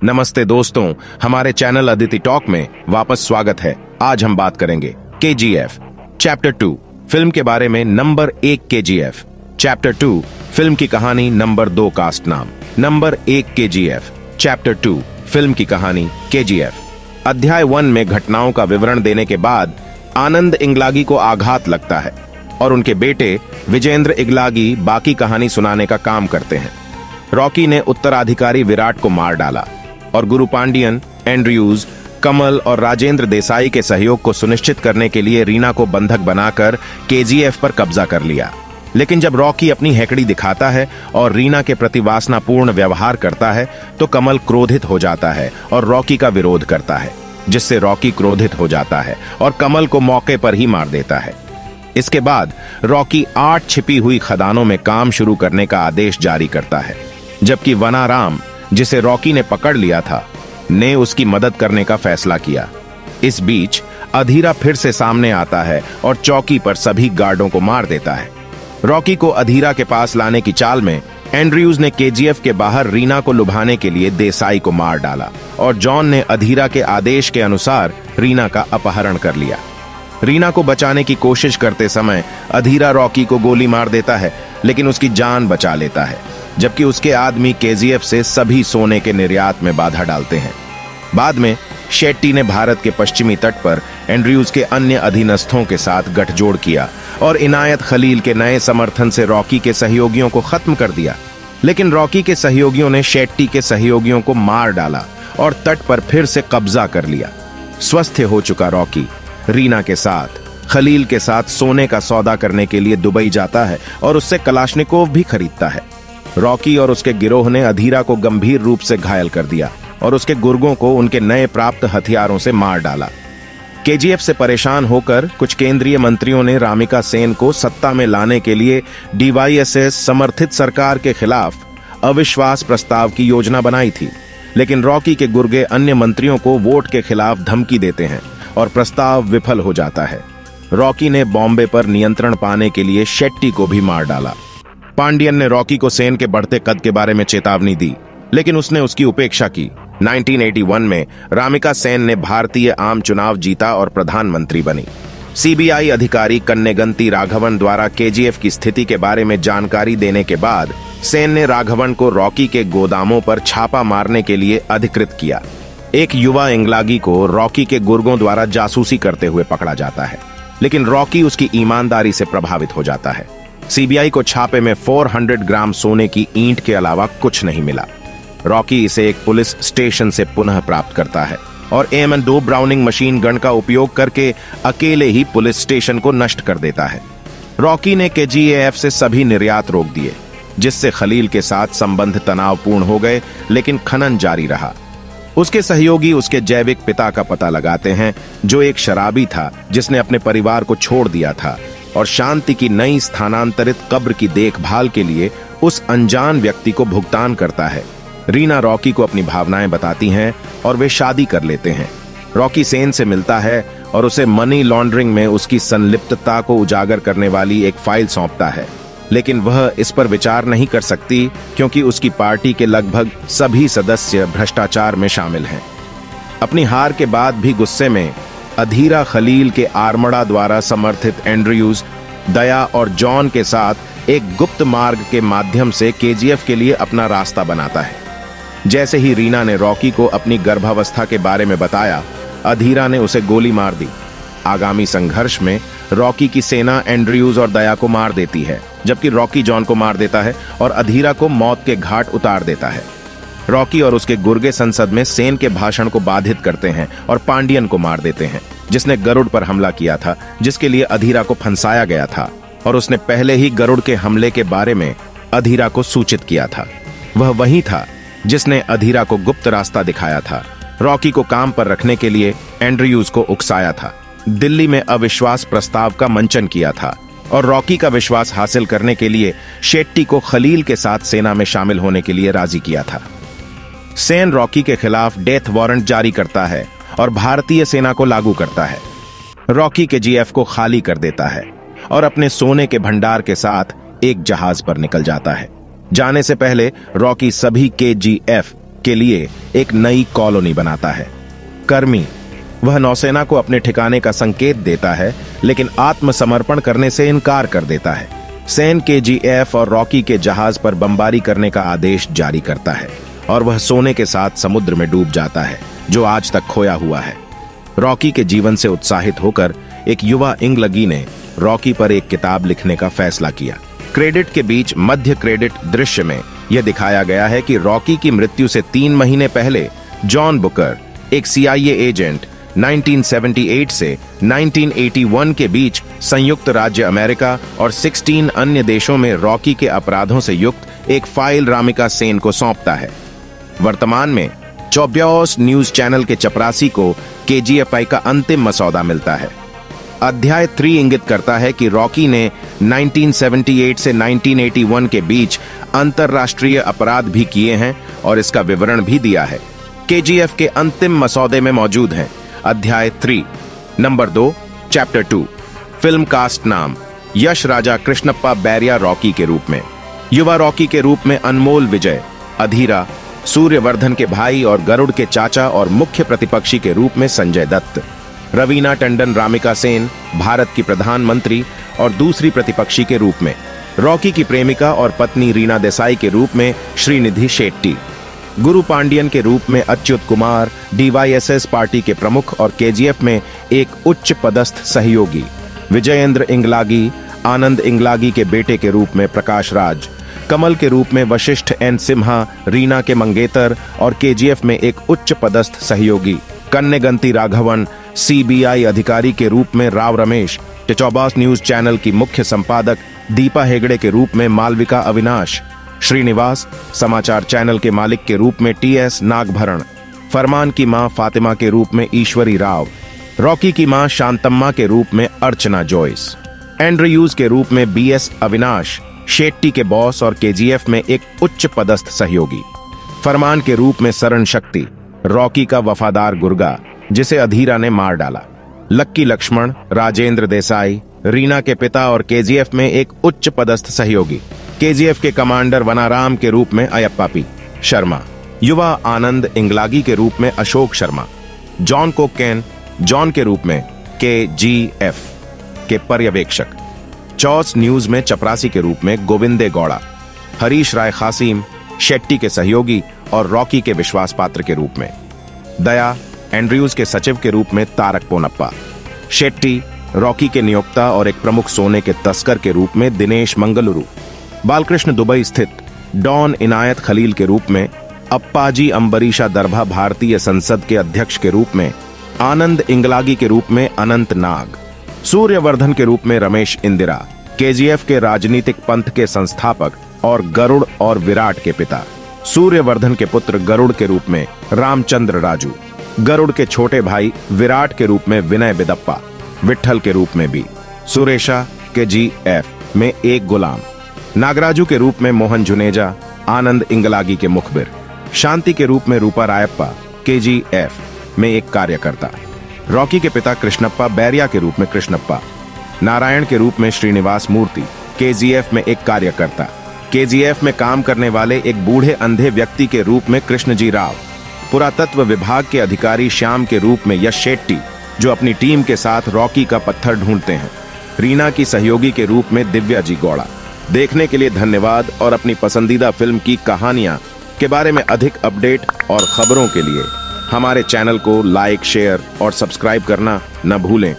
नमस्ते दोस्तों, हमारे चैनल अदिति टॉक में वापस स्वागत है। आज हम बात करेंगे KGF चैप्टर 2 फिल्म के बारे में। नंबर 1 KGF चैप्टर 2 फिल्म की कहानी। नंबर 2 कास्ट नाम। नंबर 1 KGF चैप्टर 2 फिल्म की कहानी KGF। अध्याय 1 में घटनाओं का विवरण देने के बाद आनंद इंगलागी को आघात लगता है और उनके बेटे विजेंद्र इंगलागी बाकी कहानी सुनाने का काम करते हैं। रॉकी ने उत्तराधिकारी विराट को मार डाला और गुरु पांडियन, एंड्रयूज, कमल और राजेंद्र देसाई के सहयोग को सुनिश्चित करने के लिए रीना को बंधक बनाकर KGF पर कब्जा कर लिया। लेकिन जब रॉकी अपनी हेकड़ी दिखाता है और रीना के प्रति वासनापूर्ण व्यवहार करता है तो कमल क्रोधित हो जाता है और रॉकी का विरोध करता है, जिससे रॉकी क्रोधित हो जाता है और कमल को मौके पर ही मार देता है। इसके बाद रॉकी 8 छिपी हुई खदानों में काम शुरू करने का आदेश जारी करता है, जबकि वनाराम, जिसे रॉकी ने पकड़ लिया था, ने उसकी मदद करने का फैसला किया। इस बीच अधीरा फिर से सामने आता है और चौकी पर सभी गार्डों को मार देता है। रॉकी को अधीरा के पास लाने की चाल में एंड्रयूज ने KGF के बाहर रीना को लुभाने के लिए देसाई को मार डाला और जॉन ने अधीरा के आदेश के अनुसार रीना का अपहरण कर लिया। रीना को बचाने की कोशिश करते समय अधीरा रॉकी को गोली मार देता है, लेकिन उसकी जान बचा लेता है, जबकि उसके आदमी KGF से सभी सोने के निर्यात में बाधा डालते हैं। बाद में शेट्टी ने भारत के पश्चिमी तट पर एंड्रयूज के अन्य अधीनस्थों के साथ गठजोड़ किया और इनायत खलील के नए समर्थन से रॉकी के सहयोगियों को खत्म कर दिया। लेकिन रॉकी के सहयोगियों ने शेट्टी के सहयोगियों को मार डाला और तट पर फिर से कब्जा कर लिया। स्वस्थ हो चुका रॉकी रीना के साथ खलील के साथ सोने का सौदा करने के लिए दुबई जाता है और उससे कलाश्निकोव भी खरीदता है। रॉकी और उसके गिरोह ने अधीरा को गंभीर रूप से घायल कर दिया और उसके गुर्गों को उनके नए प्राप्त हथियारों से मार डाला। KGF से परेशान होकर कुछ केंद्रीय मंत्रियों ने रामिका सेन को सत्ता में लाने के लिए DYSS समर्थित सरकार के खिलाफ अविश्वास प्रस्ताव की योजना बनाई थी, लेकिन रॉकी के गुर्गे अन्य मंत्रियों को वोट के खिलाफ धमकी देते हैं और प्रस्ताव विफल हो जाता है। रॉकी ने बॉम्बे पर नियंत्रण पाने के लिए शेट्टी को भी मार डाला। पांडियन ने रॉकी को सेन के बढ़ते कद के बारे में चेतावनी दी, लेकिन उसने उसकी उपेक्षा की। 1981 में रामिका सेन ने भारतीय आम चुनाव जीता और प्रधानमंत्री बनी। CBI अधिकारी कन्नेगंती राघवन द्वारा KGF की स्थिति के बारे में जानकारी देने के बाद सेन ने राघवन को रॉकी के गोदामों पर छापा मारने के लिए अधिकृत किया। एक युवा इंगलागी को रॉकी के गुर्गों द्वारा जासूसी करते हुए पकड़ा जाता है, लेकिन रॉकी उसकी ईमानदारी से प्रभावित हो जाता है। CBI को छापे में 400 ग्राम सोने की ईंट के अलावा कुछ नहीं मिला। रॉकी इसे एक पुलिस स्टेशन से पुनः प्राप्त करता है और AM2 ब्राउनिंग मशीन गन का उपयोग करके अकेले ही पुलिस स्टेशन को नष्ट कर देता है। रॉकी ने KGF से सभी निर्यात रोक दिए, जिससे खलील के साथ संबंध तनावपूर्ण हो गए, लेकिन खनन जारी रहा। उसके सहयोगी उसके जैविक पिता का पता लगाते हैं, जो एक शराबी था जिसने अपने परिवार को छोड़ दिया था और शांति की नई स्थानांतरित कब्र की देखभाल के लिए उस अनजान व्यक्ति को भुगतान करता है। रीना रॉकी को अपनी भावनाएं बताती हैं और वे शादी कर लेते हैं। रॉकी सेन से मिलता है और उसे मनी लॉन्ड्रिंग में उसकी संलिप्तता को उजागर करने वाली एक फाइल सौंपता है, लेकिन वह इस पर विचार नहीं कर सकती क्योंकि उसकी पार्टी के लगभग सभी सदस्य भ्रष्टाचार में शामिल हैं। अपनी हार के बाद भी गुस्से में अधीरा खलील के आर्मड़ा द्वारा समर्थित एंड्रयूज, दया और जॉन के साथ एक गुप्त मार्ग के माध्यम से KGF के लिए अपना रास्ता बनाता है। जैसे ही रीना ने रॉकी को अपनी गर्भावस्था के बारे में बताया, अधीरा ने उसे गोली मार दी। आगामी संघर्ष में रॉकी की सेना एंड्रयूज और दया को मार देती है, जबकि रॉकी जॉन को मार देता है और अधीरा को मौत के घाट उतार देता है। रॉकी और उसके गुर्गे संसद में सेन के भाषण को बाधित करते हैं और पांडियन को मार देते हैं, जिसने गरुड़ पर हमला किया था, जिसके लिए अधीरा को फंसाया गया था और उसने पहले ही गरुड़ के हमले के बारे में अधीरा को सूचित किया था। वह वही था जिसने अधीरा को गुप्त रास्ता दिखाया था, रॉकी को काम पर रखने के लिए एंड्रयूज को उकसाया था, दिल्ली में अविश्वास प्रस्ताव का मंचन किया था और रॉकी का विश्वास हासिल करने के लिए शेट्टी को खलील के साथ सेना में शामिल होने के लिए राजी किया था। सेन रॉकी के खिलाफ डेथ वारंट जारी करता है और भारतीय सेना को लागू करता है। रॉकी KGF को खाली कर देता है और अपने सोने के भंडार के साथ एक जहाज पर निकल जाता है। जाने से पहले रॉकी सभी KGF के लिए एक नई कॉलोनी बनाता है। कर्मी, वह नौसेना को अपने ठिकाने का संकेत देता है लेकिन आत्मसमर्पण करने से इनकार कर देता है। सेन केजीएफ और रॉकी के जहाज पर बमबारी करने का आदेश जारी करता है और वह सोने के साथ समुद्र में डूब जाता है जो आज तक खोया हुआ है। रॉकी के जीवन से उत्साहित होकर एक युवा इंग्लगी ने रॉकी पर एक किताब लिखने का फैसला किया। क्रेडिट के बीच मध्य क्रेडिट दृश्य में यह दिखाया गया है कि रॉकी की मृत्यु से 3 महीने पहले जॉन बुकर, एक CIA एजेंट, 1978 से 1981 के बीच संयुक्त राज्य अमेरिका और 16 अन्य देशों में रॉकी के अपराधों से युक्त एक फाइल रामिका सेन को सौंपता है। वर्तमान में 24 न्यूज चैनल के चपरासी को KGFI का अंतिम मसौदा मिलता है। अध्याय 3 इंगित करता है कि रॉकी ने 1978 से 1981 के बीच अंतरराष्ट्रीय अपराध भी किए हैं और इसका विवरण भी दिया है। KGF के अंतिम मसौदे में मौजूद हैं। अध्याय 3 नंबर 2 चैप्टर 2 फिल्म कास्ट नाम यश राजा कृष्णप्पा बैरिया रॉकी के रूप में, युवा रॉकी के रूप में अनमोल विजय, अधीरा, सूर्यवर्धन के भाई और गरुड़ के चाचा और मुख्य प्रतिपक्षी के रूप में संजय दत्त, रवीना टंडन रामिका सेन भारत की प्रधानमंत्री और दूसरी प्रतिपक्षी के रूप में, रॉकी की प्रेमिका और पत्नी रीना देसाई के रूप में श्रीनिधि शेट्टी, गुरु पांडियन के रूप में अच्युत कुमार, DYSS पार्टी के प्रमुख और KGF में एक उच्च पदस्थ सहयोगी, विजयेंद्र इंगलागी, आनंद इंगलागी के बेटे के रूप में प्रकाश राज, कमल के रूप में वशिष्ठ N सिम्हा, रीना के मंगेतर और KGF में एक उच्च पदस्थ सहयोगी, कन्नेगंती राघवन, CBI अधिकारी के रूप में राव रमेश, 24 न्यूज चैनल की मुख्य संपादक दीपा हेगड़े के रूप में मालविका अविनाश, श्रीनिवास समाचार चैनल के मालिक के रूप में TS नागभरण, फरमान की मां फातिमा के रूप में ईश्वरी राव, रॉकी की मां शांतम्मा के रूप में अर्चना जॉयस, एंड्रयूज के रूप में BS अविनाश, शेट्टी के बॉस और KGF में एक उच्च पदस्थ सहयोगी, फरमान के रूप में सरन शक्ति, रॉकी का वफादार गुर्गा जिसे अधीरा ने मार डाला, लक्की लक्ष्मण, राजेंद्र देसाई, रीना के पिता और KGF में एक उच्च पदस्थ सहयोगी, KGF के कमांडर वनाराम के रूप में अयप्पा P शर्मा, युवा आनंद इंगलागी के रूप में Ashok Sharma, John cocaine John के रूप में KGF के पर्यवेक्षक, चौस न्यूज में चपरासी के रूप में गोविंदे गौड़ा, हरीश राय खासिम शेट्टी के सहयोगी और रॉकी के विश्वास पात्र के रूप में, दया एंड्रयूज के सचिव के रूप में तारक पोनप्पा, शेट्टी रॉकी के नियोक्ता और एक प्रमुख सोने के तस्कर के रूप में दिनेश मंगलुरु, बालकृष्ण दुबई स्थित डॉन इनायत खलील के रूप में अप्पाजी अम्बरीशा दरभा भारतीय संसद के अध्यक्ष के रूप में आनंद इंगलागी के रूप में अनंत नाग, सूर्यवर्धन के रूप में रमेश इंदिरा, KGF के राजनीतिक पंथ के संस्थापक और गरुड़ और विराट के पिता, सूर्यवर्धन के पुत्र गरुड़ के रूप में रामचंद्र राजू, गरुड़ के छोटे भाई विराट के रूप में विनय बिदप्पा, विट्ठल के रूप में भी, सुरेशा KGF में एक गुलाम, नागराजू के रूप में मोहन जुनेजा, आनंद इंगलागी के मुखबिर, शांति के रूप में रूपा रायप्पा KGF में एक कार्यकर्ता, रॉकी के पिता कृष्णप्पा बैरिया के रूप में कृष्णप्पा, नारायण के रूप में श्रीनिवास मूर्ति KGF में एक कार्यकर्ता, KGF में काम करने वाले एक बूढ़े अंधे व्यक्ति के रूप में कृष्णजी राव, पुरातत्व विभाग के अधिकारी श्याम के रूप में यश शेट्टी जो अपनी टीम के साथ रॉकी का पत्थर ढूंढते हैं, रीना की सहयोगी के रूप में दिव्या जी गौड़ा। देखने के लिए धन्यवाद और अपनी पसंदीदा फिल्म की कहानियां के बारे में अधिक अपडेट और खबरों के लिए हमारे चैनल को लाइक, शेयर और सब्सक्राइब करना न भूलें।